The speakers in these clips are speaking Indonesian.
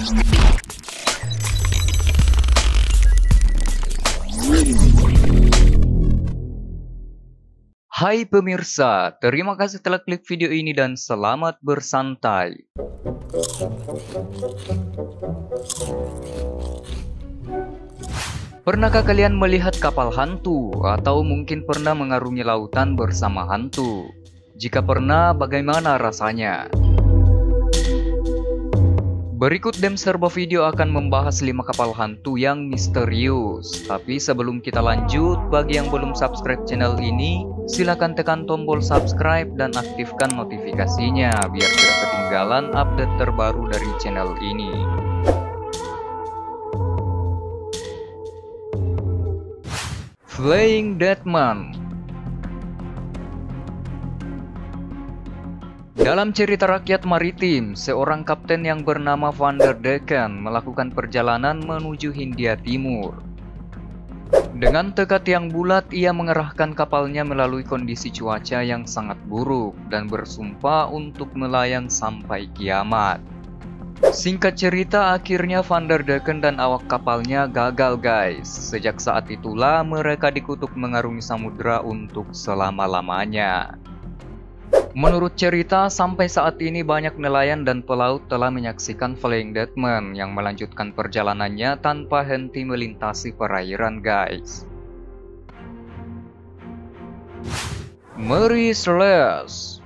Hai pemirsa, terima kasih telah klik video ini dan selamat bersantai. Pernahkah kalian melihat kapal hantu atau mungkin pernah mengarungi lautan bersama hantu? Jika pernah, bagaimana rasanya? Berikut Dem Serba Video akan membahas 5 kapal hantu yang misterius. Tapi sebelum kita lanjut, bagi yang belum subscribe channel ini, silakan tekan tombol subscribe dan aktifkan notifikasinya biar tidak ketinggalan update terbaru dari channel ini. Flying Dutchman. Dalam cerita rakyat maritim, seorang kapten yang bernama Van der Decken melakukan perjalanan menuju Hindia Timur. Dengan tekad yang bulat, ia mengerahkan kapalnya melalui kondisi cuaca yang sangat buruk dan bersumpah untuk melayang sampai kiamat. Singkat cerita, akhirnya Van der Decken dan awak kapalnya gagal guys. Sejak saat itulah mereka dikutuk mengarungi samudera untuk selama-lamanya. Menurut cerita, sampai saat ini banyak nelayan dan pelaut telah menyaksikan Flying Dutchman yang melanjutkan perjalanannya tanpa henti melintasi perairan guys. Mary Celeste.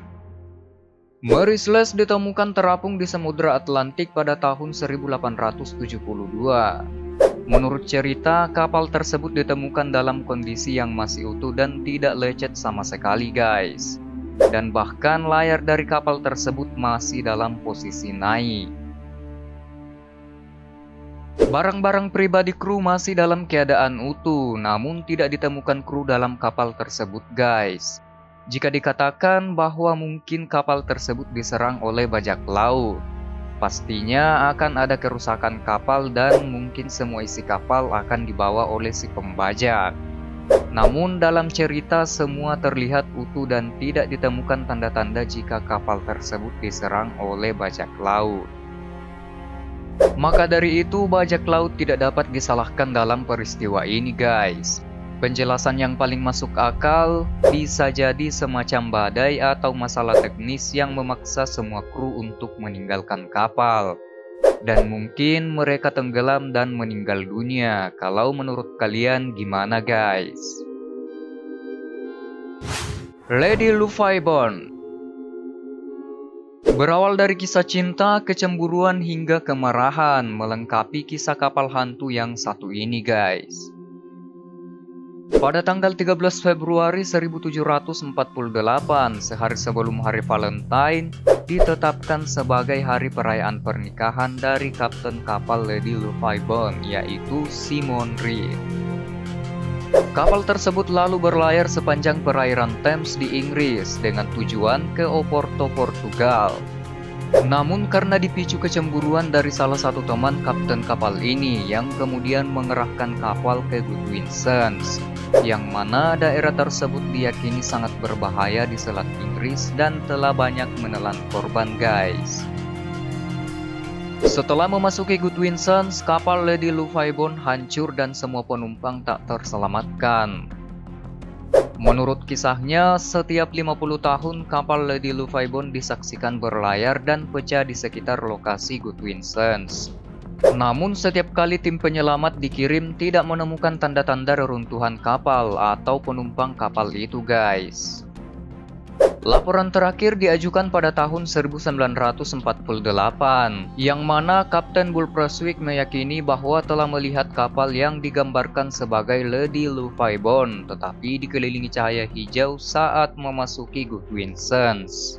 Mary Celeste ditemukan terapung di Samudra Atlantik pada tahun 1872. Menurut cerita, kapal tersebut ditemukan dalam kondisi yang masih utuh dan tidak lecet sama sekali guys. Dan bahkan layar dari kapal tersebut masih dalam posisi naik. Barang-barang pribadi kru masih dalam keadaan utuh, namun tidak ditemukan kru dalam kapal tersebut guys. Jika dikatakan bahwa mungkin kapal tersebut diserang oleh bajak laut, pastinya akan ada kerusakan kapal dan mungkin semua isi kapal akan dibawa oleh si pembajak. Namun dalam cerita semua terlihat utuh dan tidak ditemukan tanda-tanda jika kapal tersebut diserang oleh bajak laut. Maka dari itu bajak laut tidak dapat disalahkan dalam peristiwa ini guys. Penjelasan yang paling masuk akal bisa jadi semacam badai atau masalah teknis yang memaksa semua kru untuk meninggalkan kapal. Dan mungkin mereka tenggelam dan meninggal dunia. Kalau menurut kalian gimana guys? Lady Luffaybone. Berawal dari kisah cinta, kecemburuan hingga kemarahan melengkapi kisah kapal hantu yang satu ini guys. Pada tanggal 13 Februari 1748, sehari sebelum hari Valentine, ditetapkan sebagai hari perayaan pernikahan dari kapten kapal Lady Luffaybone, yaitu Simon Reed. Kapal tersebut lalu berlayar sepanjang perairan Thames di Inggris dengan tujuan ke Oporto, Portugal. Namun karena dipicu kecemburuan dari salah satu teman kapten kapal ini yang kemudian mengerahkan kapal ke Goodwin Sands, yang mana daerah tersebut diyakini sangat berbahaya di Selat Inggris dan telah banyak menelan korban guys. Setelah memasuki Goodwin Sands, kapal Lady Luffaybone hancur dan semua penumpang tak terselamatkan. Menurut kisahnya, setiap 50 tahun kapal Lady Luffaybone disaksikan berlayar dan pecah di sekitar lokasi Goodwin Sands. Namun setiap kali tim penyelamat dikirim tidak menemukan tanda-tanda reruntuhan kapal atau penumpang kapal itu guys. Laporan terakhir diajukan pada tahun 1948, yang mana Kapten Bull Pruswick meyakini bahwa telah melihat kapal yang digambarkan sebagai Lady Luffaybone, tetapi dikelilingi cahaya hijau saat memasuki Goodwin Sands.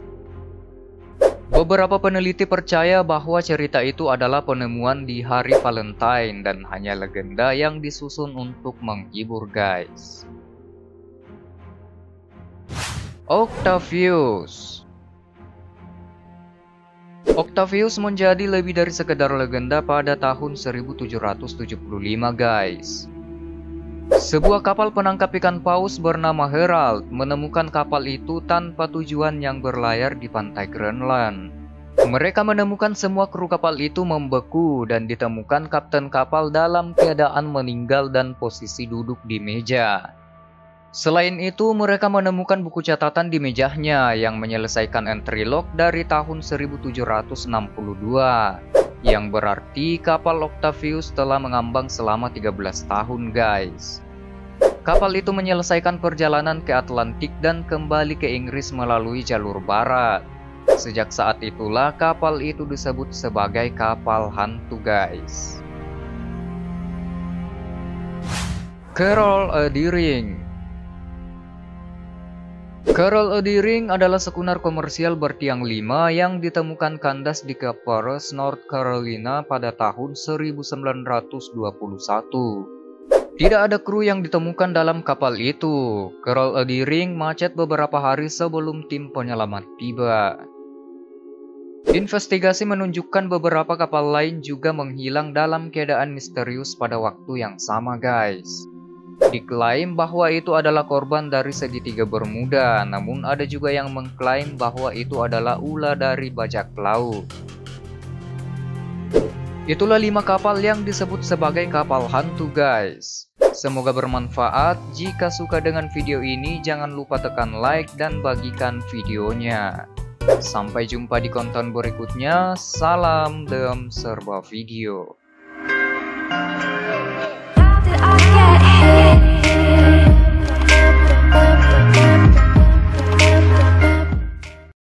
Beberapa peneliti percaya bahwa cerita itu adalah penemuan di hari Valentine dan hanya legenda yang disusun untuk menghibur guys. Octavius. Octavius menjadi lebih dari sekedar legenda pada tahun 1775 guys. Sebuah kapal penangkap ikan paus bernama Herald menemukan kapal itu tanpa tujuan yang berlayar di pantai Greenland. Mereka menemukan semua kru kapal itu membeku dan ditemukan kapten kapal dalam keadaan meninggal dan posisi duduk di meja. Selain itu, mereka menemukan buku catatan di mejanya yang menyelesaikan entry log dari tahun 1762, yang berarti kapal Octavius telah mengambang selama 13 tahun, guys. Kapal itu menyelesaikan perjalanan ke Atlantik dan kembali ke Inggris melalui jalur barat. Sejak saat itulah kapal itu disebut sebagai kapal hantu, guys. Carol A. Deering. Carol A. Deering adalah sekunar komersial bertiang 5 yang ditemukan kandas di Cape Forest, North Carolina pada tahun 1921. Tidak ada kru yang ditemukan dalam kapal itu. Carol A. Deering macet beberapa hari sebelum tim penyelamat tiba. Investigasi menunjukkan beberapa kapal lain juga menghilang dalam keadaan misterius pada waktu yang sama, guys. Diklaim bahwa itu adalah korban dari segitiga Bermuda, namun ada juga yang mengklaim bahwa itu adalah ulah dari bajak laut. Itulah 5 kapal yang disebut sebagai kapal hantu, guys. Semoga bermanfaat. Jika suka dengan video ini, jangan lupa tekan like dan bagikan videonya. Sampai jumpa di konten berikutnya. Salam Dem Serba Video.